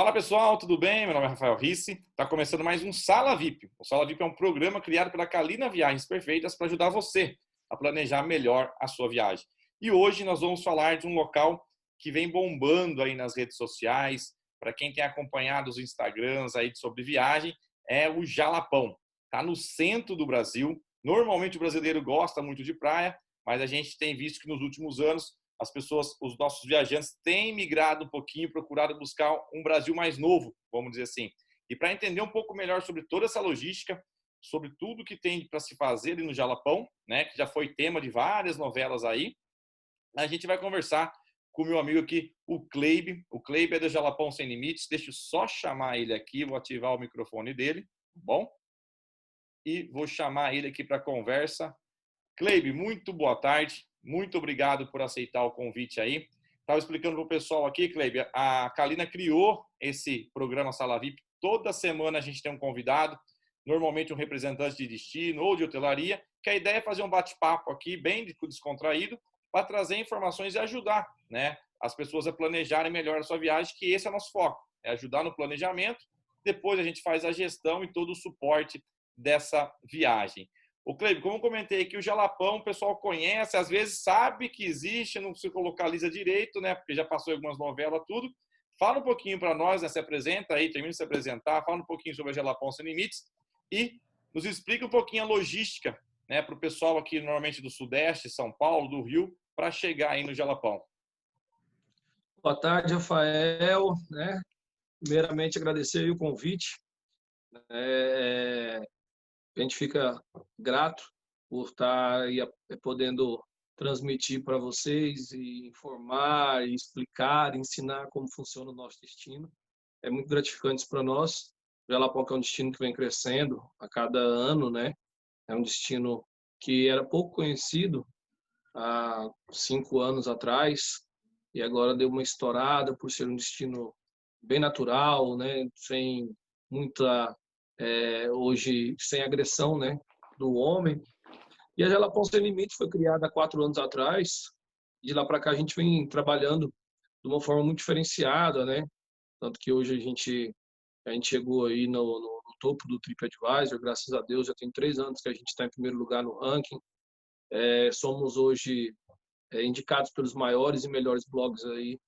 Fala pessoal, tudo bem? Meu nome é Rafael Risse. Está começando mais um Sala VIP. O Sala VIP é um programa criado pela Kalina Viagens Perfeitas para ajudar você a planejar melhor a sua viagem. E hoje nós vamos falar de um local que vem bombando aí nas redes sociais. Para quem tem acompanhado os Instagrams aí sobre viagem, é o Jalapão. Está no centro do Brasil. Normalmente o brasileiro gosta muito de praia, mas a gente tem visto que nos últimos anos as pessoas, os nossos viajantes têm migrado um pouquinho, procurado buscar um Brasil mais novo, vamos dizer assim. E para entender um pouco melhor sobre toda essa logística, sobre tudo que tem para se fazer ali no Jalapão, né, que já foi tema de várias novelas aí, a gente vai conversar com o meu amigo aqui, o Cleibe. O Cleibe é do Jalapão Sem Limites. Deixa eu só chamar ele aqui, vou ativar o microfone dele, tá bom? E vou chamar ele aqui para a conversa. Cleibe, muito boa tarde. Muito obrigado por aceitar o convite aí. Estava explicando para o pessoal aqui, Cleibe, a Kalina criou esse programa Sala VIP. Toda semana a gente tem um convidado, normalmente um representante de destino ou de hotelaria, que a ideia é fazer um bate-papo aqui, bem descontraído, para trazer informações e ajudar, né, as pessoas a planejarem melhor a sua viagem, que esse é o nosso foco, é ajudar no planejamento. Depois a gente faz a gestão e todo o suporte dessa viagem. O Cleibe, como eu comentei aqui, o Jalapão o pessoal conhece, às vezes sabe que existe, não se localiza direito, né? Porque já passou algumas novelas, tudo. Fala um pouquinho para nós, né? Se apresenta aí, termina de se apresentar, fala um pouquinho sobre a Jalapão Sem Limites e nos explica um pouquinho a logística, né? Para o pessoal aqui, normalmente do Sudeste, São Paulo, do Rio, para chegar aí no Jalapão. Boa tarde, Rafael. Primeiramente, agradecer aí o convite. A gente fica grato por estar aí podendo transmitir para vocês e informar, e explicar, ensinar como funciona o nosso destino. É muito gratificante para nós. O Jalapão é um destino que vem crescendo a cada ano, né? É um destino que era pouco conhecido há 5 anos atrás e agora deu uma estourada por ser um destino bem natural, né? Sem muita hoje sem agressão, né, do homem. E a Jalapão Sem Limites foi criada há 4 anos atrás. De lá para cá a gente vem trabalhando de uma forma muito diferenciada, né? Tanto que hoje a gente chegou aí no topo do TripAdvisor, graças a Deus, já tem 3 anos que a gente está em primeiro lugar no ranking. Somos hoje indicados pelos maiores e melhores blogs aí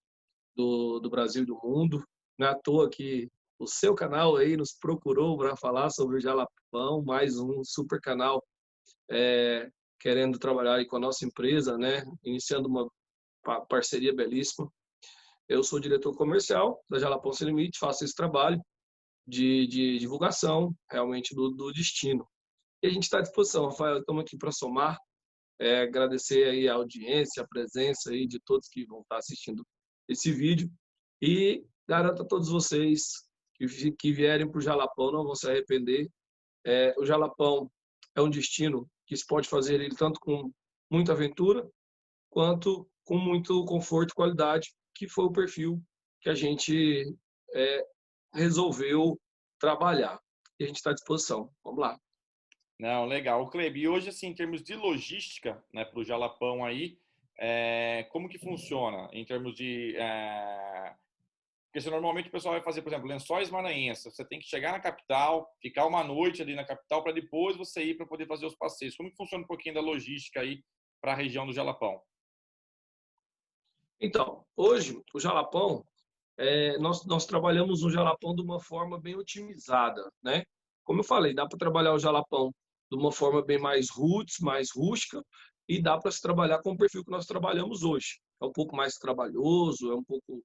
do Brasil e do mundo. Não é à toa que o seu canal aí nos procurou para falar sobre o Jalapão, mais um super canal querendo trabalhar aí com a nossa empresa, né? Iniciando uma parceria belíssima. Eu sou diretor comercial da Jalapão Sem Limite, faço esse trabalho de divulgação realmente do destino. E a gente está à disposição, Rafael, estamos aqui para somar, agradecer aí a audiência, a presença aí de todos que vão estar assistindo esse vídeo e garanto a todos vocês que vierem para o Jalapão não vão se arrepender. O Jalapão é um destino que se pode fazer ele tanto com muita aventura quanto com muito conforto e qualidade, que foi o perfil que a gente resolveu trabalhar. E a gente está à disposição. Vamos lá. Não, legal. O Cleibe, e hoje, assim, em termos de logística, né, para o Jalapão aí, como que funciona em termos de... Porque normalmente o pessoal vai fazer, por exemplo, Lençóis Maranhenses. Você tem que chegar na capital, ficar uma noite ali na capital para depois você ir para poder fazer os passeios. Como que funciona um pouquinho da logística aí para a região do Jalapão? Então, hoje, o Jalapão, nós trabalhamos o Jalapão de uma forma bem otimizada, né? Como eu falei, dá para trabalhar o Jalapão de uma forma bem mais roots, mais rústica, e dá para se trabalhar com o perfil que nós trabalhamos hoje. É um pouco mais trabalhoso, é um pouco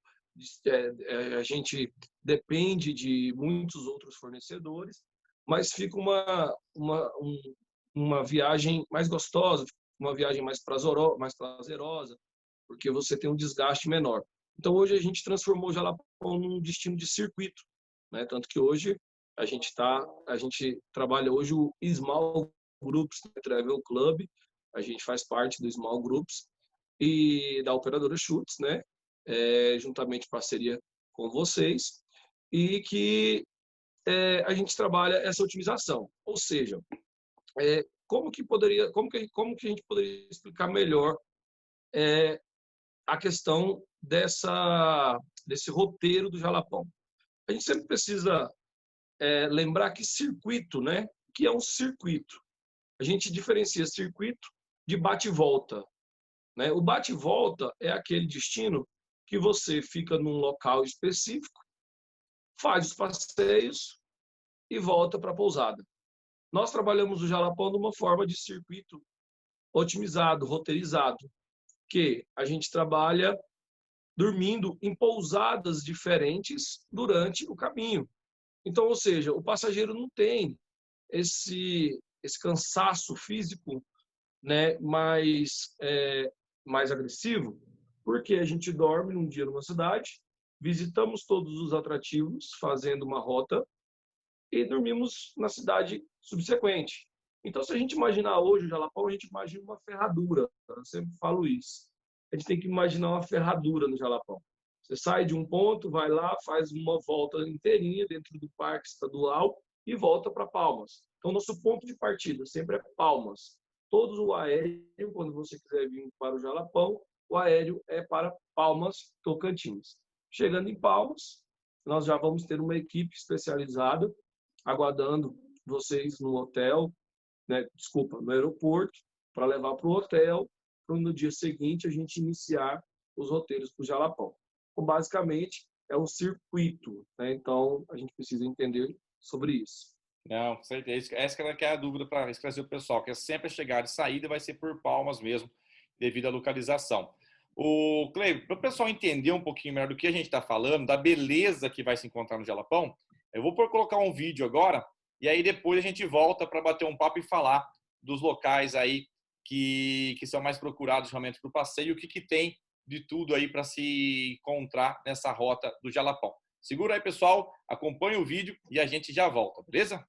a gente depende de muitos outros fornecedores, mas fica uma viagem mais gostosa, uma viagem mais prazerosa, porque você tem um desgaste menor. Então, hoje a gente transformou o Jalapão num destino de circuito, né? Tanto que hoje a gente trabalha hoje o Small Groups Travel Club, a gente faz parte do Small Groups e da operadora Schutz, né? Juntamente em parceria com vocês, e que a gente trabalha essa otimização. Ou seja, como que a gente poderia explicar melhor a questão desse roteiro do Jalapão? A gente sempre precisa lembrar que circuito, né? O que é um circuito? A gente diferencia circuito de bate e volta, né? O bate e volta é aquele destino que você fica num local específico, faz os passeios e volta para a pousada. Nós trabalhamos o Jalapão de uma forma de circuito otimizado, roteirizado, que a gente trabalha dormindo em pousadas diferentes durante o caminho. Então, ou seja, o passageiro não tem esse cansaço físico, né, mais agressivo, porque a gente dorme um dia numa cidade, visitamos todos os atrativos, fazendo uma rota, e dormimos na cidade subsequente. Então, se a gente imaginar hoje o Jalapão, a gente imagina uma ferradura. Eu sempre falo isso. A gente tem que imaginar uma ferradura no Jalapão. Você sai de um ponto, vai lá, faz uma volta inteirinha dentro do Parque Estadual e volta para Palmas. Então, nosso ponto de partida sempre é Palmas. Todo o aéreo, quando você quiser vir para o Jalapão, o aéreo é para Palmas, Tocantins. Chegando em Palmas, nós já vamos ter uma equipe especializada aguardando vocês no hotel, né? Desculpa, no aeroporto, para levar para o hotel, para no dia seguinte a gente iniciar os roteiros para o Jalapão. Então, basicamente, é um circuito, né? Então, a gente precisa entender sobre isso. Não, com certeza. Essa que é a dúvida para esclarecer o pessoal, que é sempre a chegada e saída vai ser por Palmas mesmo, devido à localização. O Cleiton, para o pessoal entender um pouquinho melhor do que a gente está falando, da beleza que vai se encontrar no Jalapão, eu vou colocar um vídeo agora e aí depois a gente volta para bater um papo e falar dos locais aí que são mais procurados realmente para o passeio e o que tem de tudo aí para se encontrar nessa rota do Jalapão. Segura aí, pessoal, acompanha o vídeo e a gente já volta, beleza?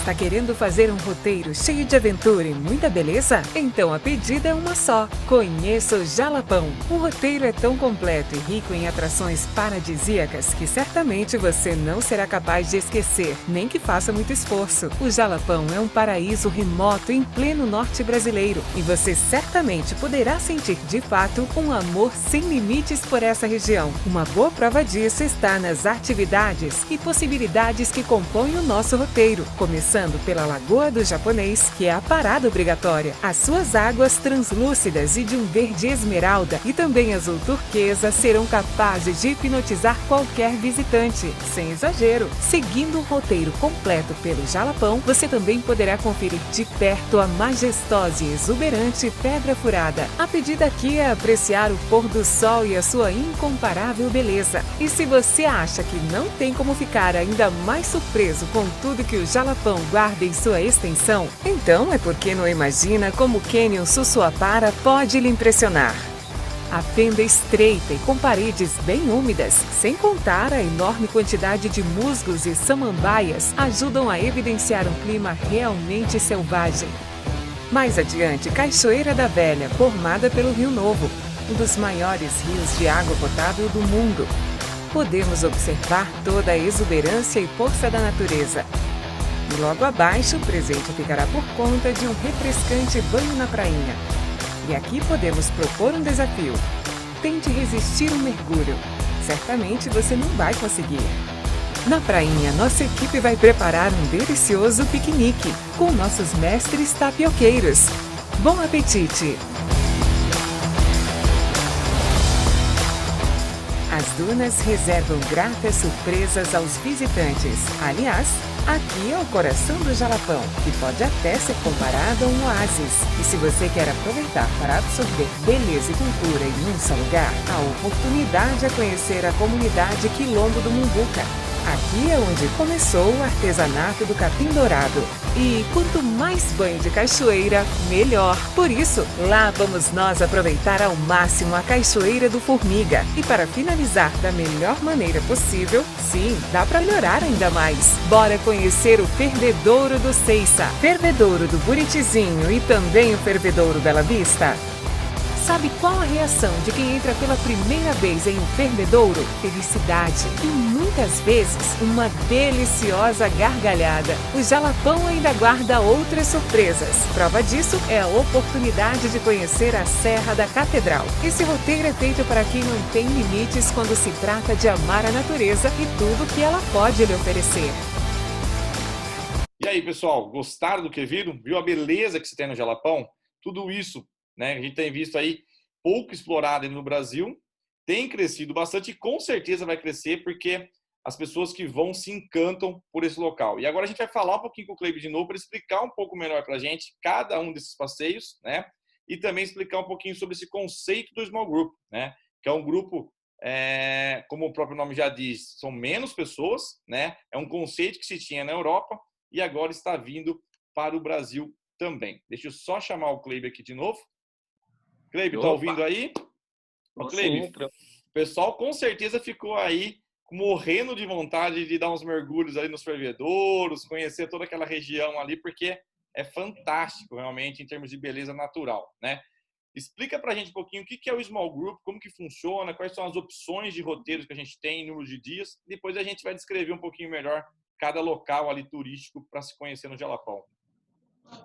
Está querendo fazer um roteiro cheio de aventura e muita beleza? Então a pedida é uma só. Conheça o Jalapão. O roteiro é tão completo e rico em atrações paradisíacas que certamente você não será capaz de esquecer, nem que faça muito esforço. O Jalapão é um paraíso remoto em pleno norte brasileiro e você certamente poderá sentir de fato um amor sem limites por essa região. Uma boa prova disso está nas atividades e possibilidades que compõem o nosso roteiro, começando pela Lagoa do Japonês, que é a parada obrigatória. As suas águas translúcidas e de um verde esmeralda e também azul turquesa serão capazes de hipnotizar qualquer visitante, sem exagero. Seguindo um roteiro completo pelo Jalapão, você também poderá conferir de perto a majestosa e exuberante Pedra Furada. A pedida aqui é apreciar o pôr do sol e a sua incomparável beleza. E se você acha que não tem como ficar ainda mais surpreso com tudo que o Jalapão guarda em sua extensão, então é porque não imagina como o Canyon Sussuapara pode lhe impressionar. A fenda estreita e com paredes bem úmidas, sem contar a enorme quantidade de musgos e samambaias, ajudam a evidenciar um clima realmente selvagem. Mais adiante, Cachoeira da Velha, formada pelo Rio Novo, um dos maiores rios de água potável do mundo. Podemos observar toda a exuberância e força da natureza. E logo abaixo, o presente ficará por conta de um refrescante banho na prainha. E aqui podemos propor um desafio. Tente resistir um mergulho. Certamente você não vai conseguir. Na prainha, nossa equipe vai preparar um delicioso piquenique com nossos mestres tapioqueiros. Bom apetite! As dunas reservam gratas surpresas aos visitantes. Aliás, aqui é o coração do Jalapão, que pode até ser comparado a um oásis. E se você quer aproveitar para absorver beleza e cultura em um só lugar, a oportunidade é conhecer a comunidade Quilombo do Mumbuca. Aqui é onde começou o artesanato do capim dourado. E quanto mais banho de cachoeira, melhor. Por isso, lá vamos nós aproveitar ao máximo a Cachoeira do Formiga. E para finalizar da melhor maneira possível, sim, dá para melhorar ainda mais. Bora conhecer o Fervedouro do Ceiça, Fervedouro do Buritizinho e também o Fervedouro Bela Vista. Sabe qual a reação de quem entra pela primeira vez em um fervedouro? Felicidade e muitas vezes uma deliciosa gargalhada. O Jalapão ainda guarda outras surpresas. Prova disso é a oportunidade de conhecer a Serra da Catedral. Esse roteiro é feito para quem não tem limites quando se trata de amar a natureza e tudo que ela pode lhe oferecer. E aí, pessoal, gostaram do que viram? Viu a beleza que se tem no Jalapão? Tudo isso, né, a gente tem visto aí pouco explorado no Brasil, tem crescido bastante e com certeza vai crescer porque as pessoas que vão se encantam por esse local. E agora a gente vai falar um pouquinho com o Cleibe de novo para explicar um pouco melhor para a gente cada um desses passeios, né? E também explicar um pouquinho sobre esse conceito do Small Group, né? Que é um grupo, como o próprio nome já diz, são menos pessoas, né? É um conceito que se tinha na Europa e agora está vindo para o Brasil também. Deixa eu só chamar o Cleibe aqui de novo. Cleibe, tá ouvindo aí? Ô, Cleibe, o pessoal com certeza ficou aí morrendo de vontade de dar uns mergulhos ali nos fervedouros, conhecer toda aquela região ali, porque é fantástico realmente em termos de beleza natural, né? Explica pra gente um pouquinho o que é o Small Group, como que funciona, quais são as opções de roteiros que a gente tem, número de dias. Depois a gente vai descrever um pouquinho melhor cada local ali turístico para se conhecer no Jalapão.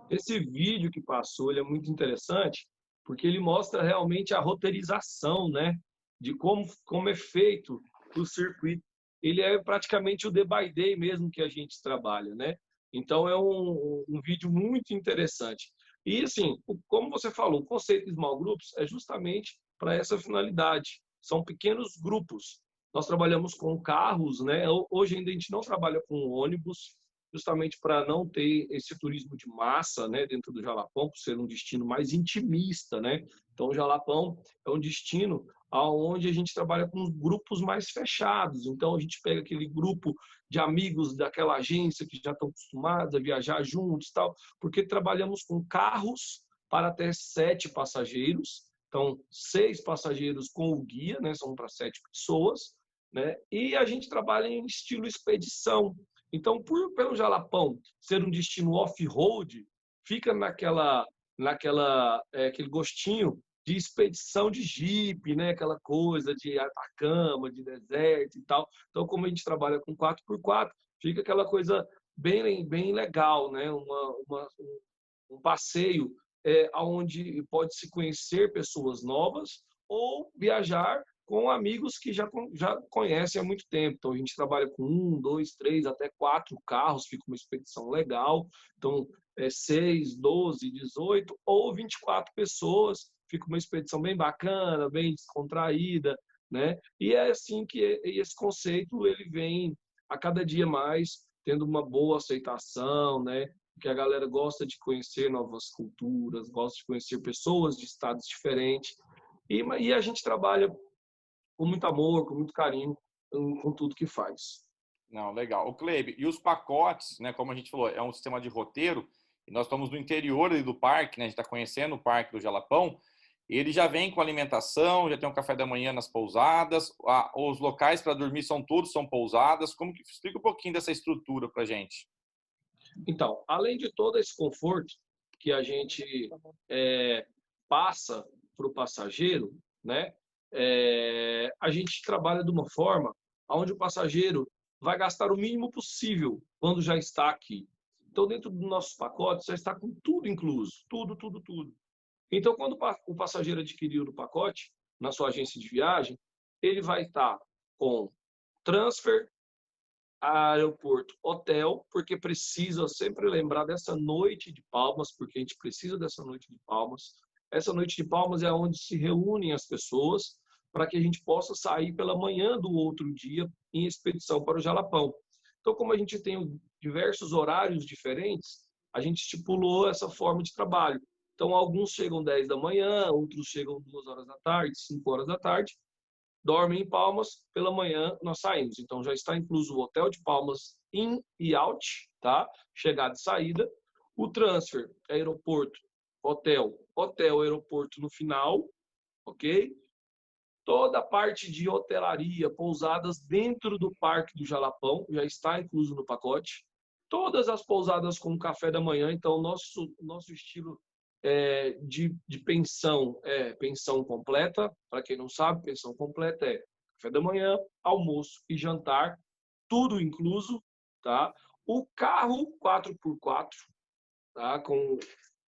Esse vídeo que passou, ele é muito interessante, porque ele mostra realmente a roteirização, né? De como é feito o circuito. Ele é praticamente o day by day mesmo que a gente trabalha, né? Então, é um vídeo muito interessante. E, assim, como você falou, o conceito de Small Groups é justamente para essa finalidade. São pequenos grupos. Nós trabalhamos com carros, né? Hoje ainda a gente não trabalha com ônibus, justamente para não ter esse turismo de massa, né, dentro do Jalapão, por ser um destino mais intimista, né? Então, o Jalapão é um destino onde a gente trabalha com grupos mais fechados. Então, a gente pega aquele grupo de amigos daquela agência que já estão acostumados a viajar juntos, tal, porque trabalhamos com carros para até 7 passageiros. Então, 6 passageiros com o guia, né? São para 7 pessoas, né? E a gente trabalha em estilo expedição. Então, pelo Jalapão ser um destino off-road, fica aquele gostinho de expedição de jipe, né? Aquela coisa de Atacama, de deserto e tal. Então, como a gente trabalha com 4x4, fica aquela coisa bem legal, né? Um passeio onde pode-se conhecer pessoas novas ou viajar com amigos que já conhecem há muito tempo. Então, a gente trabalha com 1, 2, 3, até 4 carros, fica uma expedição legal. Então, 6, 12, 18 ou 24 pessoas, fica uma expedição bem bacana, bem descontraída, né? E é assim que esse conceito ele vem a cada dia mais tendo uma boa aceitação, né? Porque a galera gosta de conhecer novas culturas, gosta de conhecer pessoas de estados diferentes. E a gente trabalha com muito amor, com muito carinho, com tudo que faz. Não, legal. O Cleibe, e os pacotes, né? Como a gente falou, é um sistema de roteiro, e nós estamos no interior ali do parque, né? A gente está conhecendo o Parque do Jalapão, e ele já vem com alimentação, já tem um café da manhã nas pousadas, os locais para dormir são pousadas. Como que explica um pouquinho dessa estrutura para a gente? Então, além de todo esse conforto que a gente passa para o passageiro, né? A gente trabalha de uma forma onde o passageiro vai gastar o mínimo possível quando já está aqui. Então, dentro dos nossos pacotes, já está com tudo incluso. Tudo. Então, quando o passageiro adquiriu o pacote, na sua agência de viagem, ele vai estar com transfer, aeroporto, hotel, porque precisa sempre lembrar dessa noite de Palmas, porque a gente precisa dessa noite de Palmas. Essa noite de Palmas é onde se reúnem as pessoas para que a gente possa sair pela manhã do outro dia em expedição para o Jalapão. Então, como a gente tem diversos horários diferentes, a gente estipulou essa forma de trabalho. Então, alguns chegam 10 da manhã, outros chegam 2 horas da tarde, 5 horas da tarde, dormem em Palmas, pela manhã nós saímos. Então, já está incluso o hotel de Palmas in e out, tá? Chegada e saída. O transfer, aeroporto, hotel, aeroporto no final, ok? Toda a parte de hotelaria, pousadas dentro do Parque do Jalapão, já está incluso no pacote. Todas as pousadas com café da manhã, então nosso estilo de pensão é pensão completa. Para quem não sabe, pensão completa é café da manhã, almoço e jantar, tudo incluso, tá? O carro 4x4, tá? Com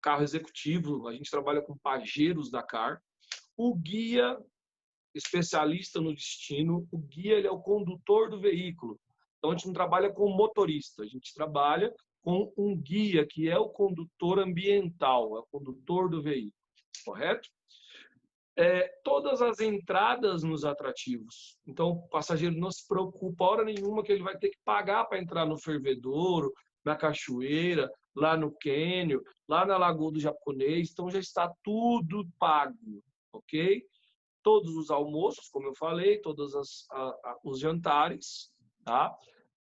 carro executivo, a gente trabalha com pajeiros da CAR. O guia, especialista no destino, o guia ele é o condutor do veículo. Então, a gente não trabalha com motorista, a gente trabalha com um guia, que é o condutor ambiental, é o condutor do veículo, correto? Todas as entradas nos atrativos. Então, o passageiro não se preocupa hora nenhuma que ele vai ter que pagar para entrar no fervedouro, na cachoeira, lá no cânion, lá na Lagoa do Japonês. Então, já está tudo pago, ok? Todos os almoços, como eu falei, todos os jantares, tá?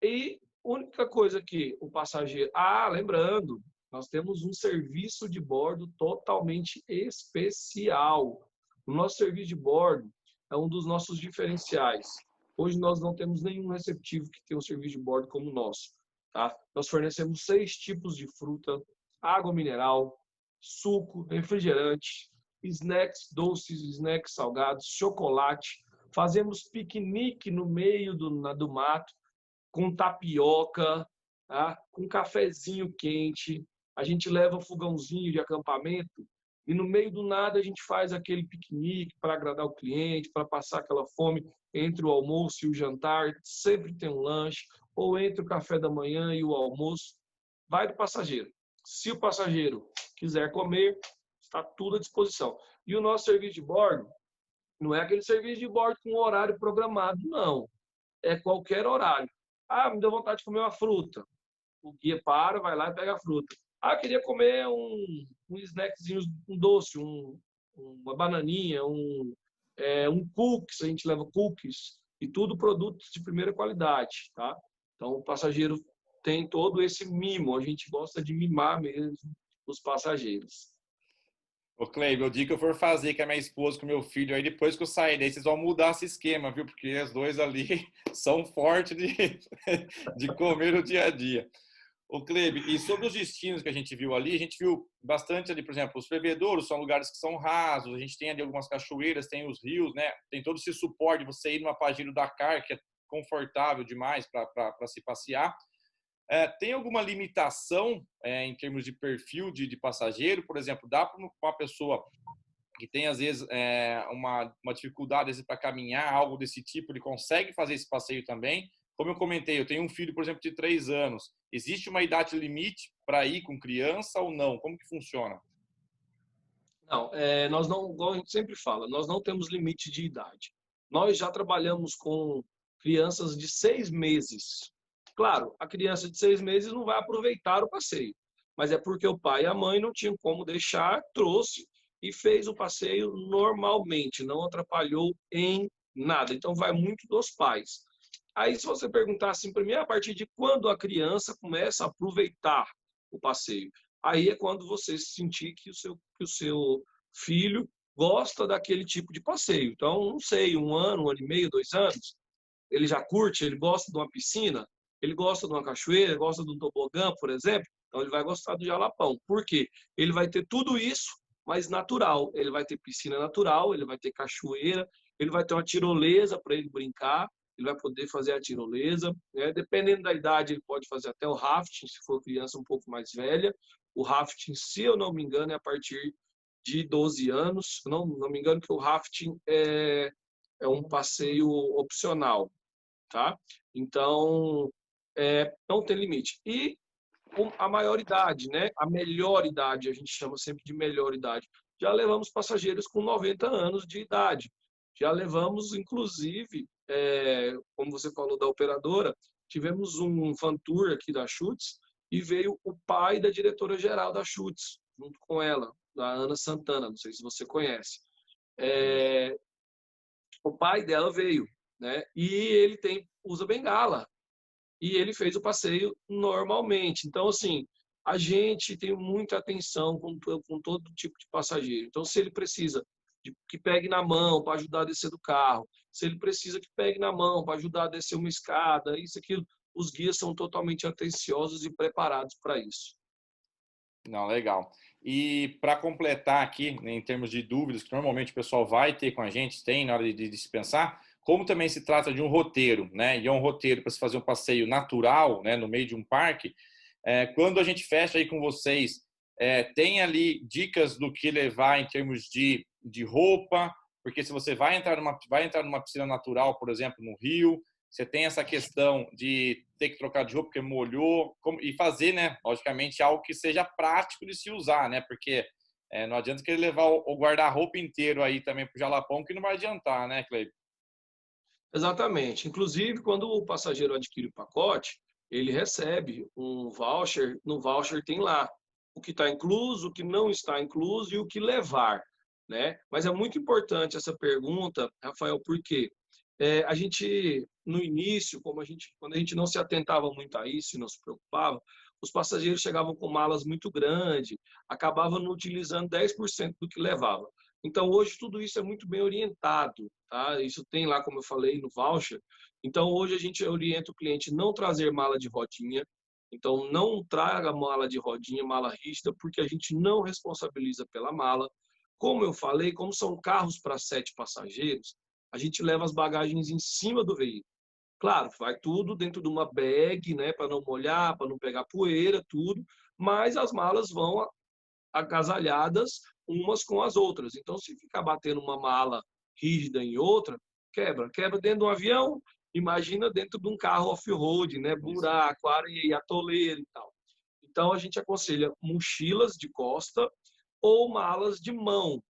E a única coisa que o passageiro... lembrando, nós temos um serviço de bordo totalmente especial. O nosso serviço de bordo é um dos nossos diferenciais. Hoje nós não temos nenhum receptivo que tenha um serviço de bordo como o nosso. Tá? Nós fornecemos 6 tipos de fruta, água mineral, suco, refrigerante, snacks doces, snacks salgados, chocolate. Fazemos piquenique no meio do mato, com tapioca, tá? Com cafezinho quente. A gente leva fogãozinho de acampamento e no meio do nada a gente faz aquele piquenique para agradar o cliente, para passar aquela fome entre o almoço e o jantar. Sempre tem um lanche, ou entre o café da manhã e o almoço. Vai do passageiro. Se o passageiro quiser comer, está tudo à disposição. E o nosso serviço de bordo não é aquele serviço de bordo com horário programado, não. É qualquer horário. Me deu vontade de comer uma fruta. O guia vai lá e pega a fruta. Queria comer um snackzinho, um doce, uma bananinha, um cookies, a gente leva cookies, e tudo produtos de primeira qualidade, tá? Então, o passageiro tem todo esse mimo, a gente gosta de mimar mesmo os passageiros. Ô, Cleber, o dia que eu for fazer com a minha esposa, com o meu filho, aí depois que eu sair daí, vocês vão mudar esse esquema, viu? Porque os dois ali são fortes de comer no dia a dia. Ô, Cleber, e sobre os destinos que a gente viu ali, a gente viu bastante ali, por exemplo, os fervedouros são lugares que são rasos, a gente tem ali algumas cachoeiras, tem os rios, né? Tem todo esse suporte de você ir numa Pajeiro da CAR, que é confortável demais para se passear. Tem alguma limitação em termos de perfil de passageiro? Por exemplo, dá para uma pessoa que tem, às vezes, uma dificuldade para caminhar, algo desse tipo, ele consegue fazer esse passeio também? Como eu comentei, eu tenho um filho, por exemplo, de 3 anos. Existe uma idade limite para ir com criança ou não? Como que funciona? Não, nós não, igual a gente sempre fala, nós não temos limite de idade. Nós já trabalhamos com crianças de 6 meses. Claro, a criança de 6 meses não vai aproveitar o passeio, mas é porque o pai e a mãe não tinham como deixar, trouxe e fez o passeio normalmente, não atrapalhou em nada. Então, vai muito dos pais. Aí, se você perguntar assim para mim, a partir de quando a criança começa a aproveitar o passeio? Aí é quando você sentir que o seu filho gosta daquele tipo de passeio. Então, não sei, 1 ano, 1 ano e meio, 2 anos, ele já curte, ele gosta de uma piscina, ele gosta de uma cachoeira, gosta de um tobogã, por exemplo, então ele vai gostar do Jalapão. Por quê? Ele vai ter tudo isso, mas natural. Ele vai ter piscina natural, ele vai ter cachoeira, ele vai ter uma tirolesa para ele brincar, ele vai poder fazer a tirolesa, né? Dependendo da idade, ele pode fazer até o rafting, se for criança um pouco mais velha. O rafting, se eu não me engano, é a partir de 12 anos. Não me engano que o rafting é um passeio opcional, tá? Então, não tem limite. E a maioridade, né? A melhor idade, a gente chama sempre de melhor idade. Já levamos passageiros com 90 anos de idade. Já levamos, inclusive, como você falou da operadora, tivemos um fan tour aqui da Schutz e veio o pai da diretora-geral da Schutz, junto com ela, da Ana Santana, não sei se você conhece. O pai dela veio, né? E ele usa bengala. E ele fez o passeio normalmente. Então, assim, a gente tem muita atenção com todo tipo de passageiro. Então, se ele precisa que pegue na mão para ajudar a descer do carro, se ele precisa que pegue na mão para ajudar a descer uma escada, isso, aquilo, os guias são totalmente atenciosos e preparados para isso. Não, legal. E para completar aqui, né, em termos de dúvidas, que normalmente o pessoal vai ter com a gente, tem na hora de dispensar, como também se trata de um roteiro, né? E é um roteiro para se fazer um passeio natural, né, no meio de um parque, quando a gente fecha aí com vocês, tem ali dicas do que levar em termos de roupa, porque se você vai entrar numa piscina natural, por exemplo, no rio, você tem essa questão de ter que trocar de roupa porque molhou, e fazer, né, logicamente, algo que seja prático de se usar, né? Porque não adianta querer levar o guarda-roupa inteiro aí também para o Jalapão, que não vai adiantar, né, Cleiton? Exatamente. Inclusive, quando o passageiro adquire o pacote, ele recebe um voucher. No voucher tem lá o que está incluso, o que não está incluso e o que levar, né? Mas é muito importante essa pergunta, Rafael, porque a gente, no início, quando a gente não se atentava muito a isso e não se preocupava, os passageiros chegavam com malas muito grandes, acabavam não utilizando 10% do que levava. Então, hoje, tudo isso é muito bem orientado, tá? Isso tem lá, como eu falei, no voucher. Então, hoje, a gente orienta o cliente não trazer mala de rodinha. Então, não traga mala de rodinha, mala rígida, porque a gente não responsabiliza pela mala. Como eu falei, como são carros para 7 passageiros, a gente leva as bagagens em cima do veículo. Claro, vai tudo dentro de uma bag, né, para não molhar, para não pegar poeira, tudo, mas as malas vão agasalhadas umas com as outras. Então, se ficar batendo uma mala rígida em outra, quebra. Quebra dentro de um avião, imagina dentro de um carro off-road, né? Buraco, areia, atoleiro e tal. Então, a gente aconselha mochilas de costa ou malas de mão,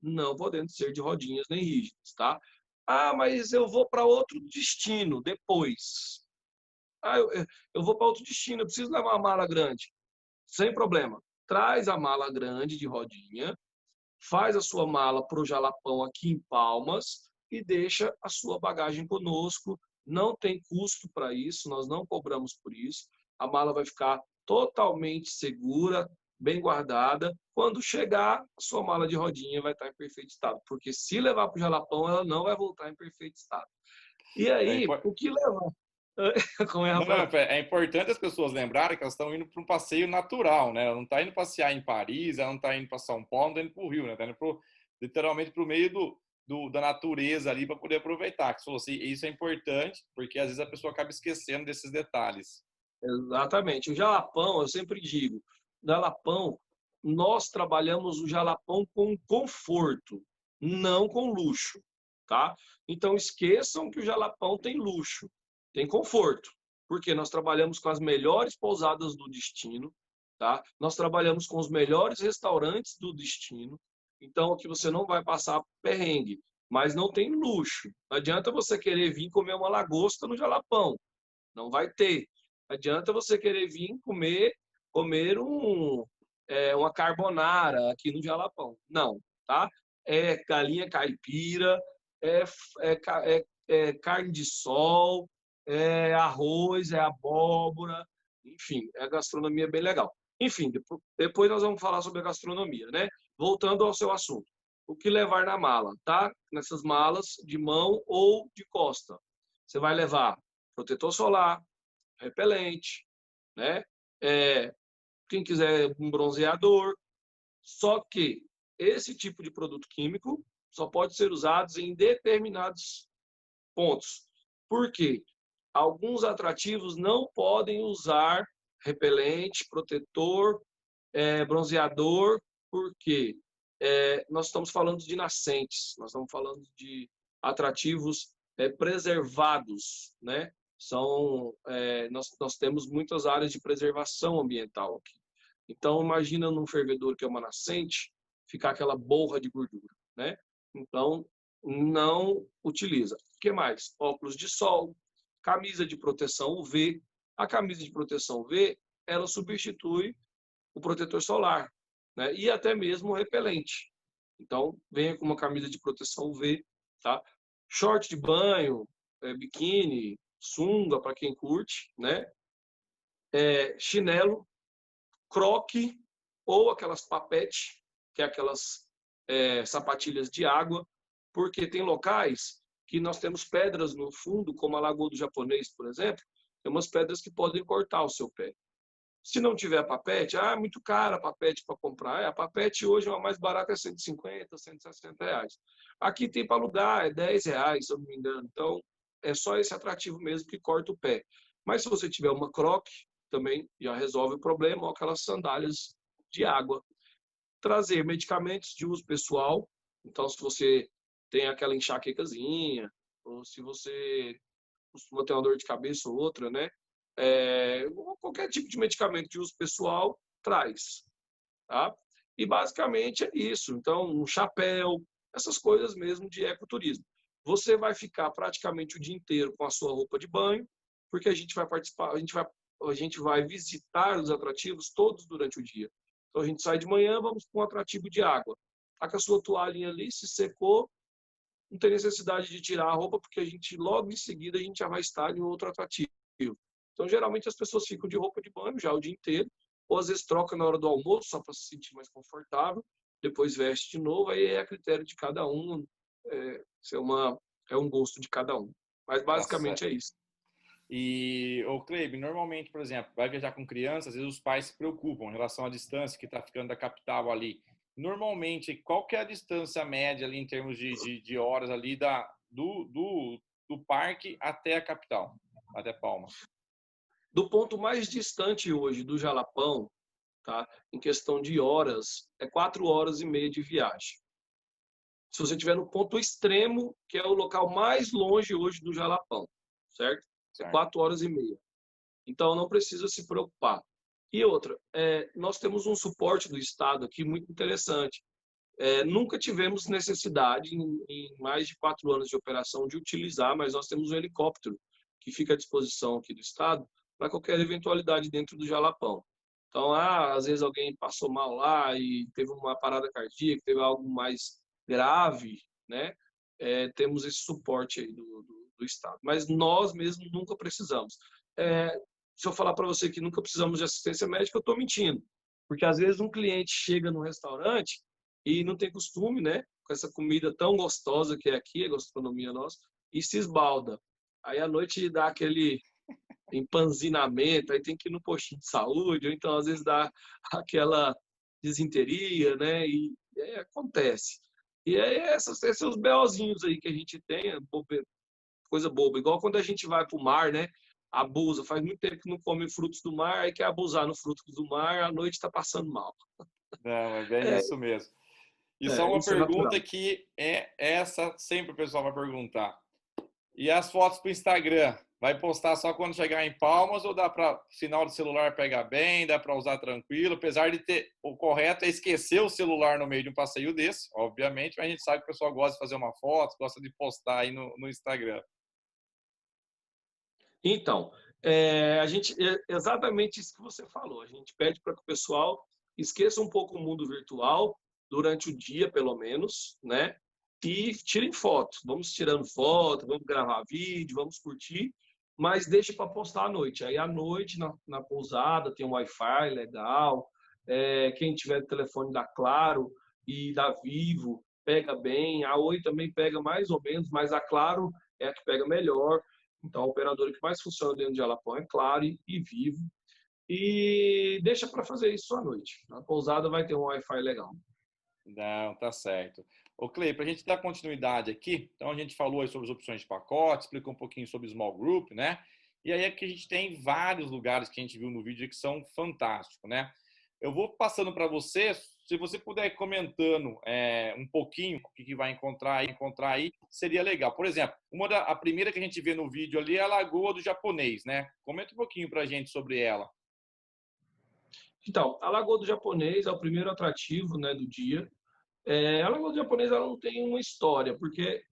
não podendo ser de rodinhas nem rígidas, tá? Ah, mas eu vou para outro destino depois. Ah, eu vou para outro destino, eu preciso levar uma mala grande. Sem problema. Traz a mala grande de rodinha, faz a sua mala para o Jalapão aqui em Palmas e deixa a sua bagagem conosco. Não tem custo para isso, nós não cobramos por isso. A mala vai ficar totalmente segura, bem guardada. Quando chegar, a sua mala de rodinha vai estar em perfeito estado, porque se levar para o Jalapão, ela não vai voltar em perfeito estado. E aí, o que levar? Como é, Não, Rafael? é importante as pessoas lembrarem que elas estão indo para um passeio natural, né? Ela não está indo passear em Paris, ela não está indo para São Paulo, não está indo para o Rio, né? Está indo literalmente para o meio da natureza ali para poder aproveitar. Que isso é importante, porque às vezes a pessoa acaba esquecendo desses detalhes. Exatamente. O Jalapão, eu sempre digo, o Jalapão, nós trabalhamos o Jalapão com conforto, não com luxo, tá? Então esqueçam que o Jalapão tem luxo, tem conforto, porque nós trabalhamos com as melhores pousadas do destino, tá? Nós trabalhamos com os melhores restaurantes do destino, então aqui você não vai passar perrengue, mas não tem luxo. Não adianta você querer vir comer uma lagosta no Jalapão, não vai ter. Adianta você querer vir comer uma carbonara aqui no Jalapão. Não, tá? É galinha caipira, é carne de sol, é arroz, é abóbora, enfim, a gastronomia é bem legal. Enfim, depois nós vamos falar sobre a gastronomia, né? Voltando ao seu assunto. O que levar na mala, tá? Nessas malas de mão ou de costa. Você vai levar protetor solar, repelente, né? Quem quiser um bronzeador. Só que esse tipo de produto químico só pode ser usado em determinados pontos. Por quê? Alguns atrativos não podem usar repelente, protetor, bronzeador, porque nós estamos falando de nascentes, nós estamos falando de atrativos preservados, né? Nós temos muitas áreas de preservação ambiental aqui. Então, imagina num fervedor que é uma nascente, ficar aquela borra de gordura, né? Então, não utiliza. O que mais? Óculos de sol, camisa de proteção UV. A camisa de proteção UV, ela substitui o protetor solar, né? E até mesmo o repelente. Então, venha com uma camisa de proteção UV, tá? Short de banho, biquíni, sunga para quem curte, né? Chinelo, croque ou aquelas papete, que é aquelas sapatilhas de água, porque tem locais que nós temos pedras no fundo, como a Lagoa do Japonês, por exemplo, tem umas pedras que podem cortar o seu pé. Se não tiver papete, é muito cara a papete para comprar. A papete hoje, a mais barata é 150, 160 reais. Aqui tem para alugar, é 10 reais, se eu não me engano. Então, é só esse atrativo mesmo que corta o pé. Mas se você tiver uma croque, também já resolve o problema, ou aquelas sandálias de água. Trazer medicamentos de uso pessoal. Então, se você tem aquela enxaquecazinha, ou se você costuma ter uma dor de cabeça ou outra, né? Qualquer tipo de medicamento de uso pessoal traz, tá? E basicamente é isso. Então, um chapéu, essas coisas mesmo de ecoturismo. Você vai ficar praticamente o dia inteiro com a sua roupa de banho, porque a gente vai participar, a gente vai visitar os atrativos todos durante o dia. Então a gente sai de manhã, vamos para um atrativo de água. Tá com a sua toalhinha ali, se secou, não tem necessidade de tirar a roupa, porque a gente logo em seguida a gente já vai estar em outro atrativo. Então, geralmente, as pessoas ficam de roupa de banho já o dia inteiro, ou às vezes troca na hora do almoço, só para se sentir mais confortável, depois veste de novo, aí é a critério de cada um, é um gosto de cada um. Mas, basicamente, é isso. E, Cleibe, normalmente, por exemplo, vai viajar com crianças, às vezes os pais se preocupam em relação à distância que está ficando da capital ali. Normalmente, qual que é a distância média ali em termos de horas ali do parque até a capital, até Palma? Do ponto mais distante hoje do Jalapão, tá? Em questão de horas, é 4 horas e meia de viagem. Se você estiver no ponto extremo, que é o local mais longe hoje do Jalapão, certo? É 4 horas e meia. Então, não precisa se preocupar. E outra, nós temos um suporte do Estado aqui muito interessante. Nunca tivemos necessidade, em mais de 4 anos de operação, de utilizar, mas nós temos um helicóptero que fica à disposição aqui do Estado para qualquer eventualidade dentro do Jalapão. Então, às vezes alguém passou mal lá e teve uma parada cardíaca, teve algo mais grave, né? Temos esse suporte aí do Estado. Mas nós mesmos nunca precisamos. Se eu falar para você que nunca precisamos de assistência médica, eu estou mentindo. Porque às vezes um cliente chega no restaurante e não tem costume, né? Com essa comida tão gostosa que é aqui, a gastronomia nossa, e se esbalda. Aí à noite dá aquele empanzinamento, aí tem que ir no postinho de saúde, ou então às vezes dá aquela desinteria, né? E acontece. E aí esses os BOzinhos aí que a gente tem, coisa boba. Igual quando a gente vai pro mar, né? Abusa, faz muito tempo que não come frutos do mar, aí quer abusar no fruto do mar, à noite está passando mal. Não, é bem isso mesmo. E só uma pergunta que essa sempre o pessoal vai perguntar. E as fotos para o Instagram? Vai postar só quando chegar em Palmas ou dá para sinal de celular pegar bem, dá para usar tranquilo? Apesar de ter o correto é esquecer o celular no meio de um passeio desse, obviamente, mas a gente sabe que o pessoal gosta de fazer uma foto, gosta de postar aí no Instagram. Então, a gente exatamente isso que você falou. A gente pede para que o pessoal esqueça um pouco o mundo virtual durante o dia, pelo menos, né? E tirem fotos. Vamos tirando foto, vamos gravar vídeo, vamos curtir, mas deixe para postar à noite. Aí à noite na pousada tem um Wi-Fi legal. Quem tiver telefone da Claro e da Vivo pega bem. A Oi também pega mais ou menos, mas a Claro é a que pega melhor. Então, a operadora que mais funciona dentro de Jalapão é Claro e Vivo. E deixa para fazer isso à noite. Na pousada vai ter um Wi-Fi legal. Não, tá certo. Clay, para a gente dar continuidade aqui, então a gente falou aí sobre as opções de pacote, explicou um pouquinho sobre Small Group, né? E aí aqui a gente tem vários lugares que a gente viu no vídeo que são fantásticos, né? Eu vou passando para você, se você puder ir comentando um pouquinho o que vai encontrar aí, seria legal. Por exemplo, a primeira que a gente vê no vídeo ali é a Lagoa do Japonês, né? Comenta um pouquinho para a gente sobre ela. Então, a Lagoa do Japonês é o primeiro atrativo, né, do dia. A Lagoa do Japonês ela não tem uma história, porque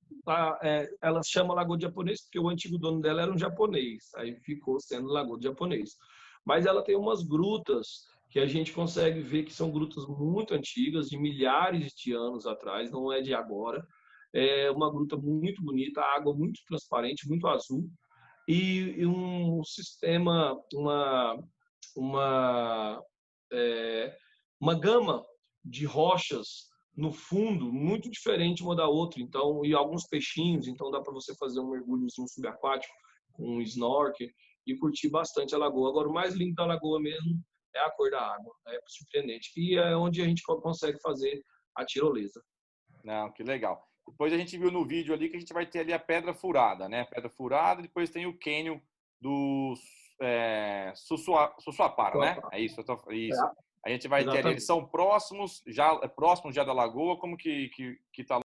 ela se chama Lagoa do Japonês porque o antigo dono dela era um japonês, aí ficou sendo Lagoa do Japonês. Mas ela tem umas grutas que a gente consegue ver que são grutas muito antigas, de milhares de anos atrás, não é de agora. É uma gruta muito bonita, a água muito transparente, muito azul, e um sistema, uma gama de rochas no fundo, muito diferente uma da outra. Então, e alguns peixinhos, então dá para você fazer um mergulhozinho subaquático com um snorkel e curtir bastante a lagoa. Agora, o mais lindo da lagoa mesmo é a cor da água, é surpreendente. E é onde a gente consegue fazer a tirolesa. Não, que legal. Depois a gente viu no vídeo ali que a gente vai ter ali a Pedra Furada, né? Pedra Furada, depois tem o cânion do Sussuapara, né? É isso, isso. A gente vai ter ali, eles são próximos já da lagoa, como que tá?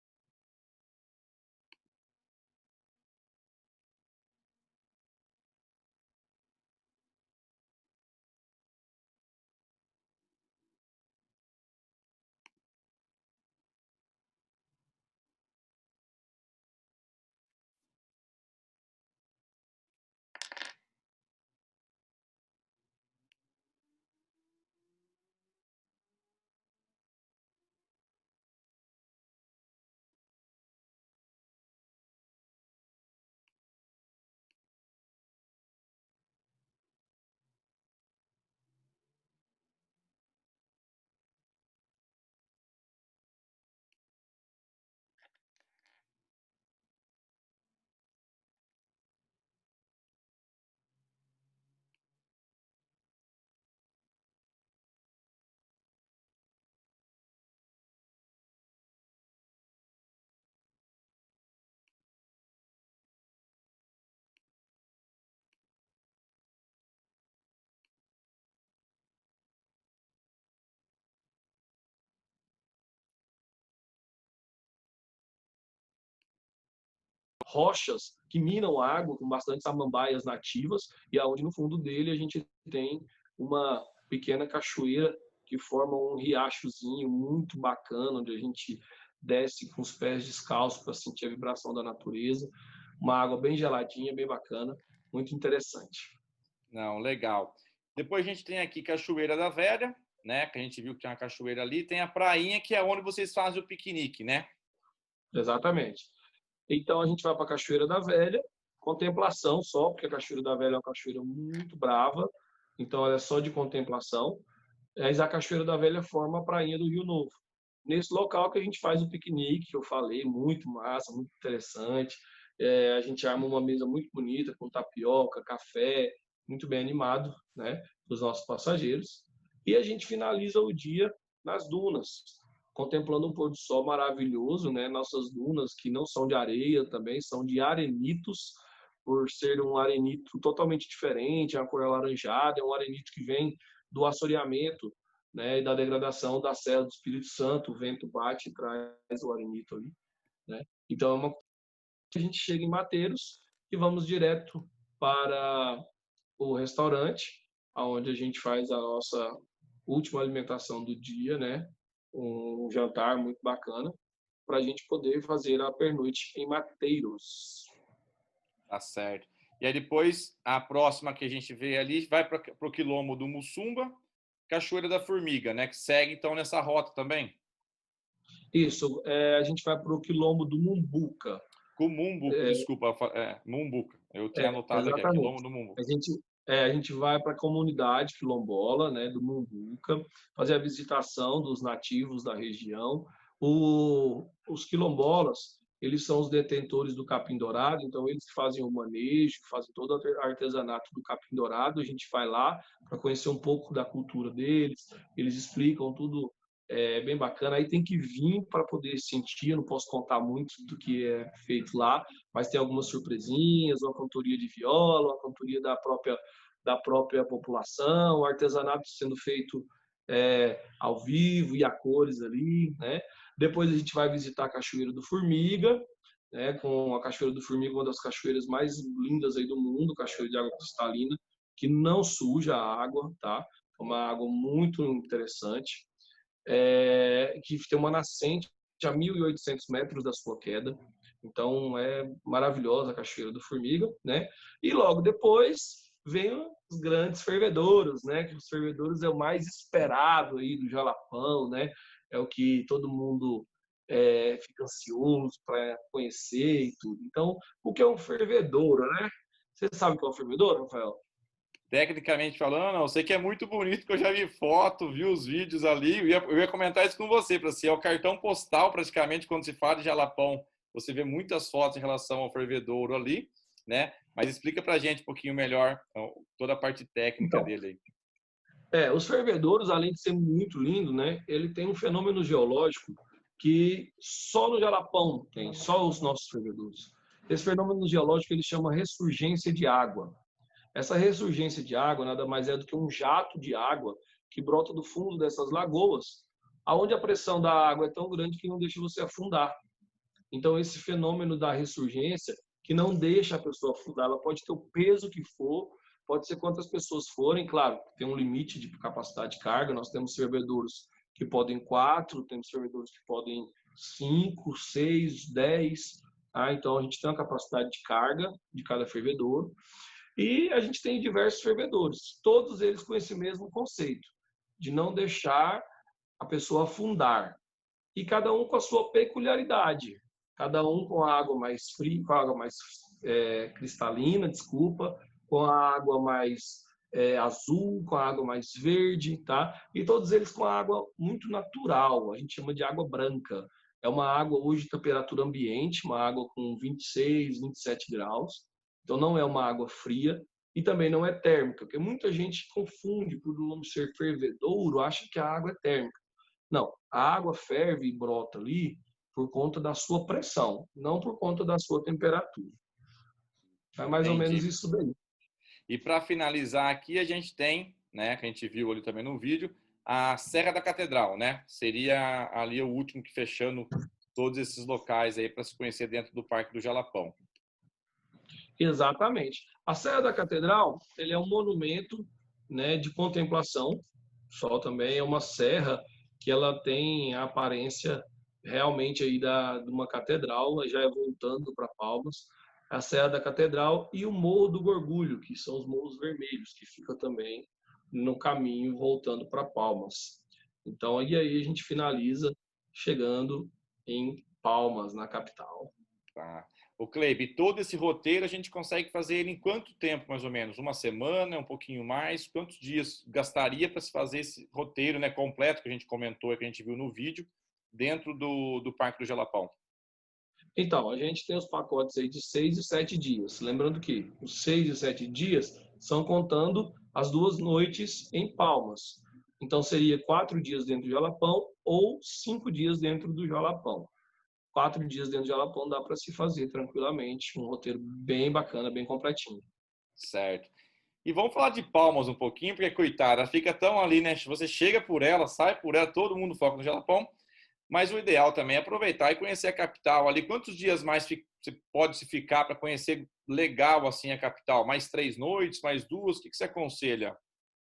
Rochas que minam água com bastante samambaias nativas e aonde no fundo dele a gente tem uma pequena cachoeira que forma um riachozinho muito bacana, onde a gente desce com os pés descalços para sentir a vibração da natureza. Uma água bem geladinha, bem bacana, muito interessante. Não, legal. Depois a gente tem aqui Cachoeira da Velha, né? Que a gente viu que tem uma cachoeira ali. Tem a prainha, que é onde vocês fazem o piquenique, né? Exatamente. Então a gente vai para a Cachoeira da Velha, contemplação só, porque a Cachoeira da Velha é uma cachoeira muito brava, então ela é só de contemplação. Mas a Cachoeira da Velha forma a prainha do Rio Novo. Nesse local que a gente faz o piquenique, que eu falei, muito massa, muito interessante. A gente arma uma mesa muito bonita, com tapioca, café, muito bem animado, né, para os nossos passageiros. E a gente finaliza o dia nas dunas, contemplando um pôr do sol maravilhoso, né? Nossas dunas, que não são de areia também, são de arenitos, por ser um arenito totalmente diferente, a cor alaranjada, é um arenito que vem do assoreamento, né, e da degradação da Serra do Espírito Santo. O vento bate e traz o arenito ali, né? Então é uma a gente chega em Mateiros e vamos direto para o restaurante, onde a gente faz a nossa última alimentação do dia, né? Um jantar muito bacana, para a gente poder fazer a pernoite em Mateiros. Tá certo. E aí depois, a próxima que a gente vê ali, vai para o quilombo do Mussumba, Cachoeira da Formiga, né? Que segue, então, nessa rota também. Isso, a gente vai para o quilombo do Mumbuca. Mumbuca, desculpa, Mumbuca. Eu tinha anotado aqui, quilombo do Mumbuca. A gente vai para a comunidade quilombola, né, do Mumbuca, fazer a visitação dos nativos da região. Os quilombolas, eles são os detentores do capim dourado, então eles fazem o manejo, fazem todo o artesanato do capim dourado. A gente vai lá para conhecer um pouco da cultura deles, eles explicam tudo, bem bacana. Aí tem que vir para poder sentir, eu não posso contar muito do que é feito lá, mas tem algumas surpresinhas, uma cantoria de viola, uma cantoria da própria população, o artesanato sendo feito ao vivo e a cores ali, né? Depois a gente vai visitar a Cachoeira do Formiga, né? Com a Cachoeira do Formiga, uma das cachoeiras mais lindas aí do mundo, cachoeira de água cristalina, que não suja a água, tá? É uma água muito interessante, que tem uma nascente a 1.800 metros da sua queda. Então é maravilhosa a Cachoeira do Formiga, né? E logo depois vem os grandes fervedouros, né? Que os fervedouros é o mais esperado aí do Jalapão, né? É o que todo mundo fica ansioso para conhecer e tudo. Então, o que é um fervedouro, né? Você sabe o que é um fervedouro, Rafael? Tecnicamente falando, eu sei que é muito bonito, porque eu já vi foto, vi os vídeos ali. Eu ia comentar isso com você, para ser o cartão postal, praticamente, quando se fala de Jalapão. Você vê muitas fotos em relação ao fervedouro ali, né? Mas explica para a gente um pouquinho melhor toda a parte técnica dele aí. Os fervedouros, além de ser muito lindo, né, ele tem um fenômeno geológico que só no Jalapão tem, só os nossos fervedouros. Esse fenômeno geológico ele chama ressurgência de água. Essa ressurgência de água nada mais é do que um jato de água que brota do fundo dessas lagoas, aonde a pressão da água é tão grande que não deixa você afundar. Então, esse fenômeno da ressurgência, que não deixa a pessoa afundar, ela pode ter o peso que for, pode ser quantas pessoas forem, claro, tem um limite de capacidade de carga, nós temos fervedouros que podem 4, temos fervedouros que podem 5, 6, 10, então a gente tem uma capacidade de carga de cada fervedouro, e a gente tem diversos fervedouros, todos eles com esse mesmo conceito, de não deixar a pessoa afundar, e cada um com a sua peculiaridade. Cada um com a água mais fria, com a água mais cristalina, com a água mais azul, com a água mais verde, tá? E todos eles com a água muito natural, a gente chama de água branca. É uma água hoje de temperatura ambiente, uma água com 26, 27 graus. Então não é uma água fria e também não é térmica, porque muita gente confunde por o nome ser fervedouro, acha que a água é térmica. Não, a água ferve e brota ali por conta da sua pressão, não por conta da sua temperatura. É mais ou menos isso daí. E para finalizar aqui, a gente tem, né, que a gente viu ali também no vídeo, a Serra da Catedral, né? Seria ali o último que fechando todos esses locais aí para se conhecer dentro do Parque do Jalapão. Exatamente. A Serra da Catedral, ele é um monumento, né, de contemplação, só também é uma serra que ela tem a aparência realmente aí de uma catedral, já é voltando para Palmas, a Serra da Catedral e o Morro do Gorgulho, que são os morros vermelhos, que fica também no caminho voltando para Palmas. Então, aí a gente finaliza chegando em Palmas, na capital. Tá. O Cleibe, todo esse roteiro a gente consegue fazer ele em quanto tempo, mais ou menos? Uma semana, um pouquinho mais? Quantos dias gastaria para se fazer esse roteiro, né, completo que a gente comentou, que a gente viu no vídeo, dentro do Parque do Jalapão? Então, a gente tem os pacotes aí de 6 e 7 dias. Lembrando que os 6 e 7 dias são contando as 2 noites em Palmas. Então, seria 4 dias dentro do Jalapão ou 5 dias dentro do Jalapão. 4 dias dentro do Jalapão dá para se fazer tranquilamente. Um roteiro bem bacana, bem completinho. Certo. E vamos falar de Palmas um pouquinho, porque, coitada, fica tão ali, né? Você chega por ela, sai por ela, todo mundo foca no Jalapão. Mas o ideal também é aproveitar e conhecer a capital ali. Quantos dias mais você pode se ficar para conhecer legal assim a capital? Mais 3 noites, mais 2? O que você aconselha?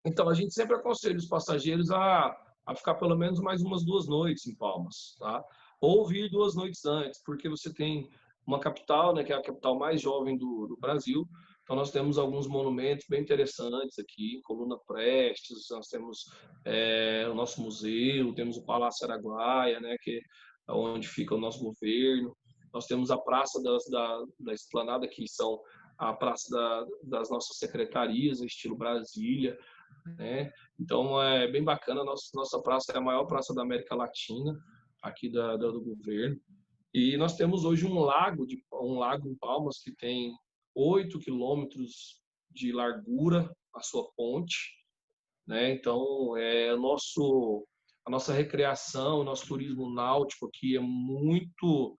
Então, a gente sempre aconselha os passageiros a ficar pelo menos mais umas 2 noites em Palmas, tá? Ou vir 2 noites antes, porque você tem uma capital, né, que é a capital mais jovem do Brasil. Então, nós temos alguns monumentos bem interessantes aqui, Coluna Prestes, nós temos o nosso museu, temos o Palácio Araguaia, né, que é onde fica o nosso governo. Nós temos a Praça da Esplanada, que são a praça das nossas secretarias, estilo Brasília, né? Então, é bem bacana. Nossa praça é a maior praça da América Latina, aqui do governo. E nós temos hoje um lago em Palmas que tem 8 quilômetros de largura, a sua ponte, né? Então, a nossa recreação, o nosso turismo náutico aqui é muito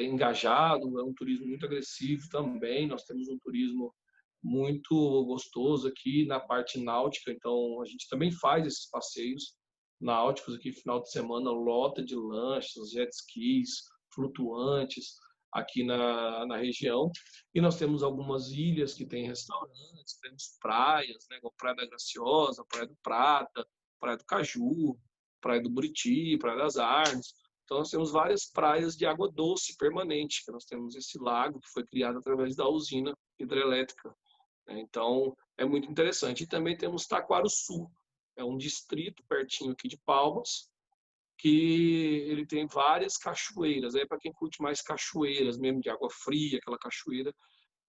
engajado, é um turismo muito agressivo também. Nós temos um turismo muito gostoso aqui na parte náutica, então a gente também faz esses passeios náuticos aqui final de semana, lota de lanchas, jet skis, flutuantes aqui na região. E nós temos algumas ilhas que têm restaurantes, temos praias, né, como Praia da Graciosa, Praia do Prata, Praia do Caju, Praia do Buriti, Praia das Armas. Então, nós temos várias praias de água doce permanente, que nós temos esse lago que foi criado através da usina hidrelétrica. Então, é muito interessante. E também temos Taquarussu, é um distrito pertinho aqui de Palmas, que ele tem várias cachoeiras. Aí, para quem curte mais cachoeiras mesmo, de água fria, aquela cachoeira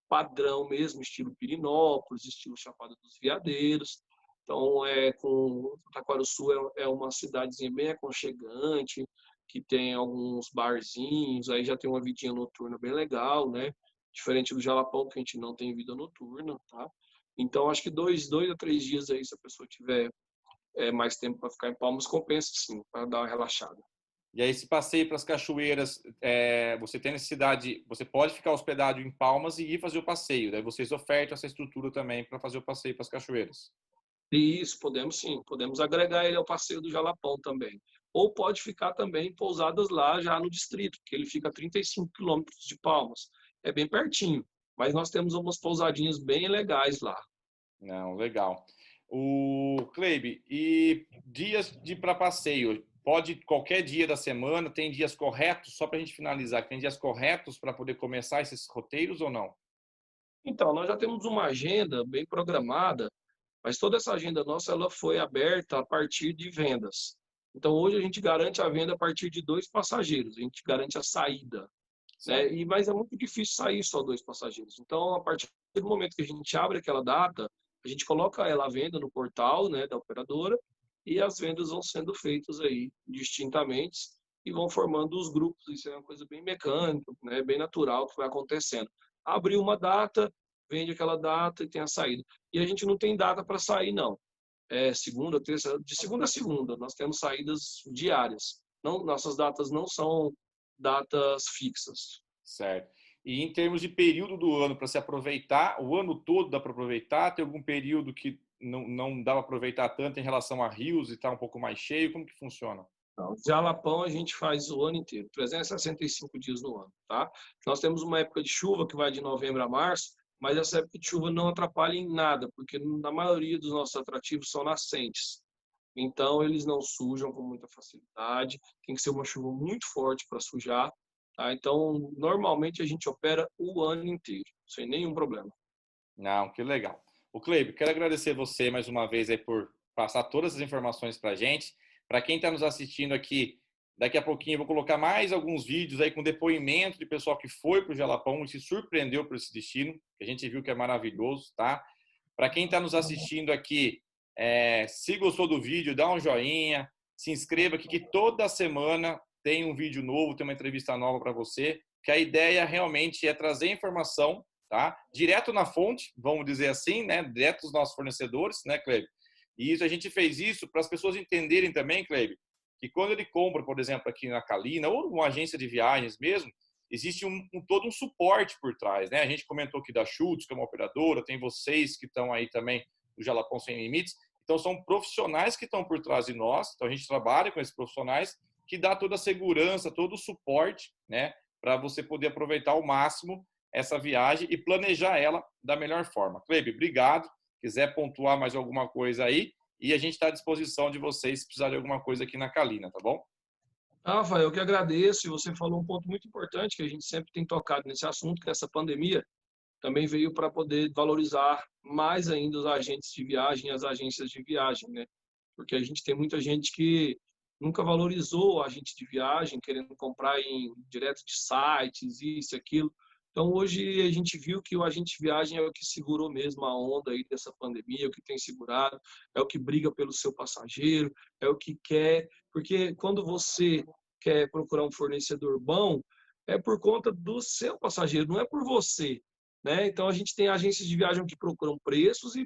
padrão mesmo, estilo Pirinópolis, estilo Chapada dos Veadeiros. Então, Taquarussu é uma cidadezinha bem aconchegante, que tem alguns barzinhos, aí já tem uma vidinha noturna bem legal, né? Diferente do Jalapão, que a gente não tem vida noturna, tá? Então, acho que 2 a 3 dias aí, se a pessoa tiver mais tempo para ficar em Palmas, compensa sim, para dar uma relaxada. E aí, esse passeio para as cachoeiras, você tem necessidade, você pode ficar hospedado em Palmas e ir fazer o passeio. Daí vocês ofertam essa estrutura também para fazer o passeio para as cachoeiras. Isso, podemos sim. Podemos agregar ele ao passeio do Jalapão também. Ou pode ficar também em pousadas lá já no distrito, que ele fica a 35 quilômetros de Palmas. É bem pertinho, mas nós temos umas pousadinhas bem legais lá. Não, legal. O Cleibe, e dias de para passeio? Pode qualquer dia da semana? Tem dias corretos? Só para a gente finalizar, tem dias corretos para poder começar esses roteiros ou não? Então, nós já temos uma agenda bem programada, mas toda essa agenda nossa ela foi aberta a partir de vendas. Então, hoje a gente garante a venda a partir de 2 passageiros, a gente garante a saída, né? Certo. Mas é muito difícil sair só 2 passageiros. Então, a partir do momento que a gente abre aquela data, a gente coloca ela à venda no portal, né, da operadora, e as vendas vão sendo feitas aí distintamente e vão formando os grupos. Isso é uma coisa bem mecânica, né, bem natural que vai acontecendo. Abriu uma data, vende aquela data e tem a saída. E a gente não tem data para sair, não. Segunda, terça, de segunda a segunda, nós temos saídas diárias. Não, nossas datas não são datas fixas. Certo. E em termos de período do ano para se aproveitar, o ano todo dá para aproveitar? Tem algum período que não dá para aproveitar tanto em relação a rios e está um pouco mais cheio? Como que funciona? Não, Jalapão a gente faz o ano inteiro, 365 dias no ano, tá? Nós temos uma época de chuva que vai de novembro a março, mas essa época de chuva não atrapalha em nada, porque na maioria dos nossos atrativos são nascentes. Então eles não sujam com muita facilidade, tem que ser uma chuva muito forte para sujar, tá? Então normalmente a gente opera o ano inteiro, sem nenhum problema. Não, que legal. O Cleibe, quero agradecer você mais uma vez aí por passar todas as informações para a gente. Para quem está nos assistindo aqui, daqui a pouquinho eu vou colocar mais alguns vídeos aí com depoimento de pessoal que foi para o Jalapão e se surpreendeu por esse destino, que a gente viu que é maravilhoso, tá? Para quem está nos assistindo aqui, se gostou do vídeo, dá um joinha, se inscreva aqui que toda semana tem um vídeo novo, tem uma entrevista nova para você, que a ideia realmente é trazer informação, tá? Direto na fonte, vamos dizer assim, né? Direto dos nossos fornecedores, né, Cleibe? E isso, a gente fez isso para as pessoas entenderem também, Cleibe, que quando ele compra, por exemplo, aqui na Calina, ou uma agência de viagens mesmo, existe todo um suporte por trás, né? A gente comentou aqui da Schultz, que é uma operadora, tem vocês que estão aí também, do Jalapão Sem Limites. Então, são profissionais que estão por trás de nós. Então, a gente trabalha com esses profissionais que dá toda a segurança, todo o suporte, né? Para você poder aproveitar ao máximo essa viagem e planejar ela da melhor forma. Cleibe, obrigado. Quiser pontuar mais alguma coisa aí, e a gente está à disposição de vocês se precisarem de alguma coisa aqui na Calina, tá bom? Rafael, eu que agradeço. E você falou um ponto muito importante que a gente sempre tem tocado nesse assunto, que essa pandemia também veio para poder valorizar mais ainda os agentes de viagem e as agências de viagem, né? Porque a gente tem muita gente que nunca valorizou o agente de viagem, querendo comprar direto de sites, isso e aquilo. Então, hoje a gente viu que o agente de viagem é o que segurou mesmo a onda aí dessa pandemia, é o que tem segurado, é o que briga pelo seu passageiro, é o que quer, porque quando você quer procurar um fornecedor bom, é por conta do seu passageiro, não é por você, né? Então, a gente tem agências de viagem que procuram preços e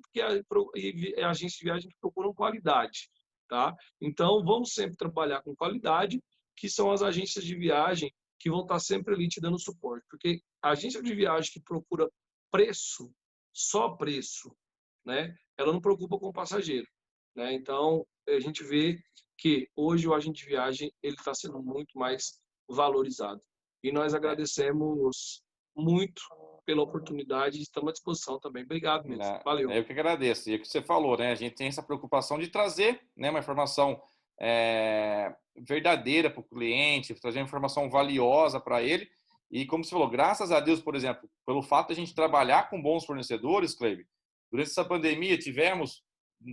agências de viagem que procuram qualidade, tá? Então, vamos sempre trabalhar com qualidade, que são as agências de viagem que vão estar sempre ali te dando suporte. Porque a agência de viagem que procura preço, só preço, né? Ela não preocupa com o passageiro, né? Então, a gente vê que hoje o agente de viagem ele está sendo muito mais valorizado. E nós agradecemos muito pela oportunidade e estamos à disposição também. Obrigado mesmo. Valeu. Eu que agradeço. E é o que você falou, né? A gente tem essa preocupação de trazer, né, uma informação verdadeira para o cliente, trazer uma informação valiosa para ele. E como você falou, graças a Deus, por exemplo, pelo fato de a gente trabalhar com bons fornecedores, Cleibe, durante essa pandemia tivemos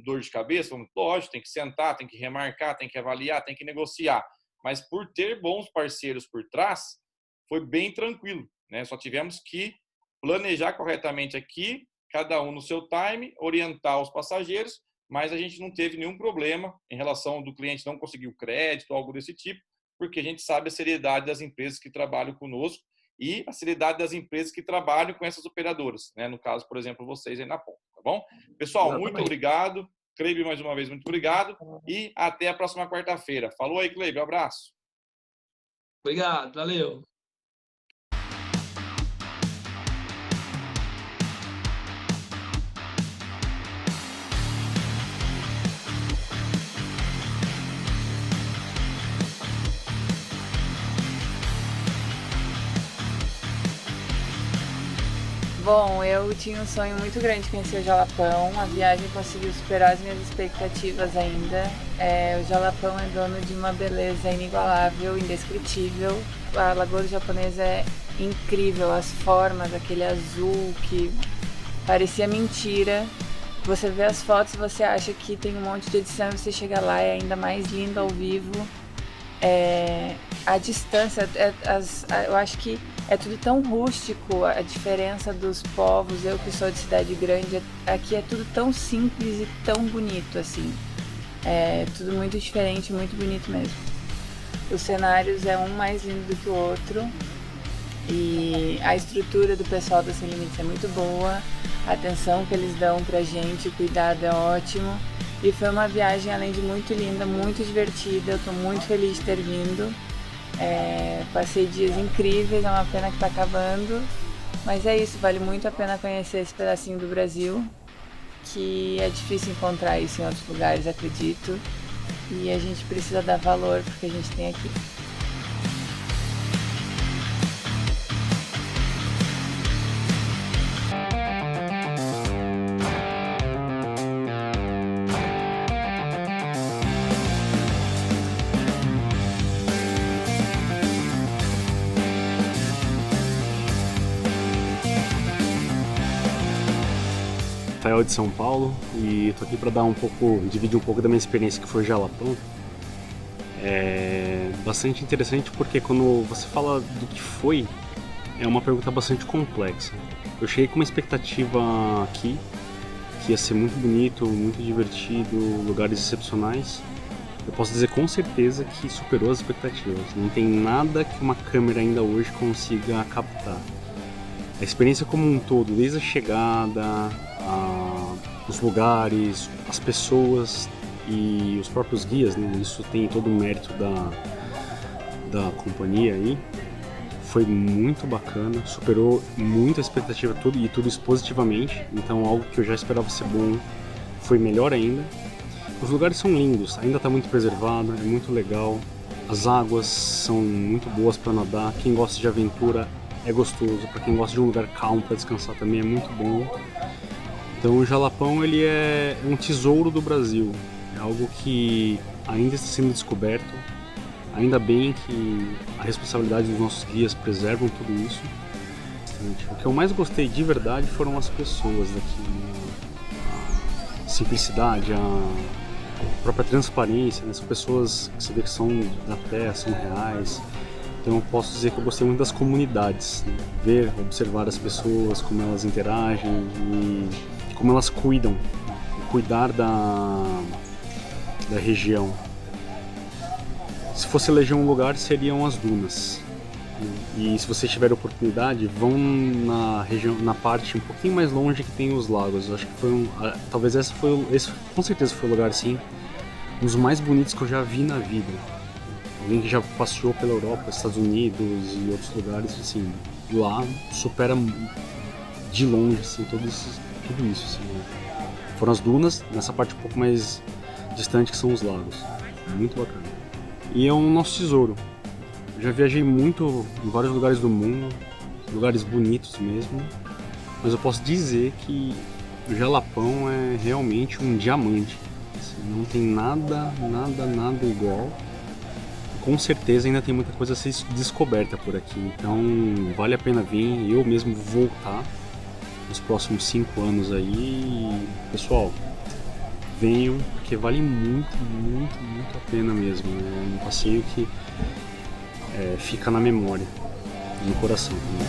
dor de cabeça, lógico, tem que sentar, tem que remarcar, tem que avaliar, tem que negociar. Mas por ter bons parceiros por trás, foi bem tranquilo, né? Só tivemos que planejar corretamente aqui, cada um no seu time, orientar os passageiros, mas a gente não teve nenhum problema em relação do cliente não conseguir o crédito, algo desse tipo, porque a gente sabe a seriedade das empresas que trabalham conosco e facilidade das empresas que trabalham com essas operadoras, né? No caso, por exemplo, vocês aí na ponta, tá bom? Pessoal, Exatamente. muito obrigado. Cleibio, mais uma vez, muito obrigado. E até a próxima quarta-feira. Falou aí, Cleibio. Abraço. Obrigado, valeu. Bom, eu tinha um sonho muito grande de conhecer o Jalapão. A viagem conseguiu superar as minhas expectativas ainda. O Jalapão é dono de uma beleza inigualável, indescritível. A Lagoa do Japonês é incrível, as formas, aquele azul que parecia mentira. Você vê as fotos e você acha que tem um monte de edição e você chega lá e é ainda mais lindo ao vivo. A distância, eu acho que é tudo tão rústico, a diferença dos povos. Eu que sou de cidade grande, aqui é tudo tão simples e tão bonito, assim. É tudo muito diferente, muito bonito mesmo. Os cenários é um mais lindo do que o outro e a estrutura do pessoal do Sem Limites é muito boa, a atenção que eles dão pra gente, o cuidado é ótimo. E foi uma viagem, além de muito linda, muito divertida. Eu tô muito feliz de ter vindo. Passei dias incríveis, é uma pena que tá acabando. Mas é isso, vale muito a pena conhecer esse pedacinho do Brasil, que é difícil encontrar isso em outros lugares, acredito. E a gente precisa dar valor porque a gente tem aqui. Rafael de São Paulo e tô aqui para dividir um pouco da minha experiência que foi o Jalapão. É bastante interessante porque quando você fala do que foi, é uma pergunta bastante complexa. Eu cheguei com uma expectativa aqui, que ia ser muito bonito, muito divertido, lugares excepcionais. Eu posso dizer com certeza que superou as expectativas. Não tem nada que uma câmera ainda hoje consiga captar. A experiência como um todo, desde a chegada, os lugares, as pessoas e os próprios guias, né? Isso tem todo o mérito da companhia aí. Foi muito bacana, superou muito a expectativa e tudo isso positivamente. Então algo que eu já esperava ser bom foi melhor ainda. Os lugares são lindos, ainda está muito preservado, é muito legal. As águas são muito boas para nadar. Quem gosta de aventura é gostoso, para quem gosta de um lugar calmo para descansar também é muito bom. Então o Jalapão ele é um tesouro do Brasil, é algo que ainda está sendo descoberto. Ainda bem que a responsabilidade dos nossos guias preservam tudo isso. O que eu mais gostei de verdade foram as pessoas daqui, a simplicidade, a própria transparência, né? São pessoas que você vê que são da terra, são reais. Então eu posso dizer que eu gostei muito das comunidades, né? Ver, observar as pessoas, como elas interagem e como elas cuidam, cuidar da região. Se fosse eleger um lugar, seriam as dunas. E se vocês tiverem oportunidade, vão na região, na parte um pouquinho mais longe que tem os lagos. Eu acho que talvez esse com certeza foi o lugar assim, um dos mais bonitos que eu já vi na vida. Alguém que já passeou pela Europa, Estados Unidos e outros lugares, assim, lá supera de longe assim tudo isso assim, né? Foram as dunas, nessa parte um pouco mais distante que são os lagos. Muito bacana. E é um nosso tesouro. Eu já viajei muito em vários lugares do mundo, lugares bonitos mesmo, mas eu posso dizer que o Jalapão é realmente um diamante. Assim, não tem nada igual. Com certeza ainda tem muita coisa a ser descoberta por aqui, então vale a pena vir. Eu mesmo vou voltar nos próximos 5 anos aí. Pessoal, venham, porque vale muito a pena mesmo. É um passeio que fica na memória, no coração também.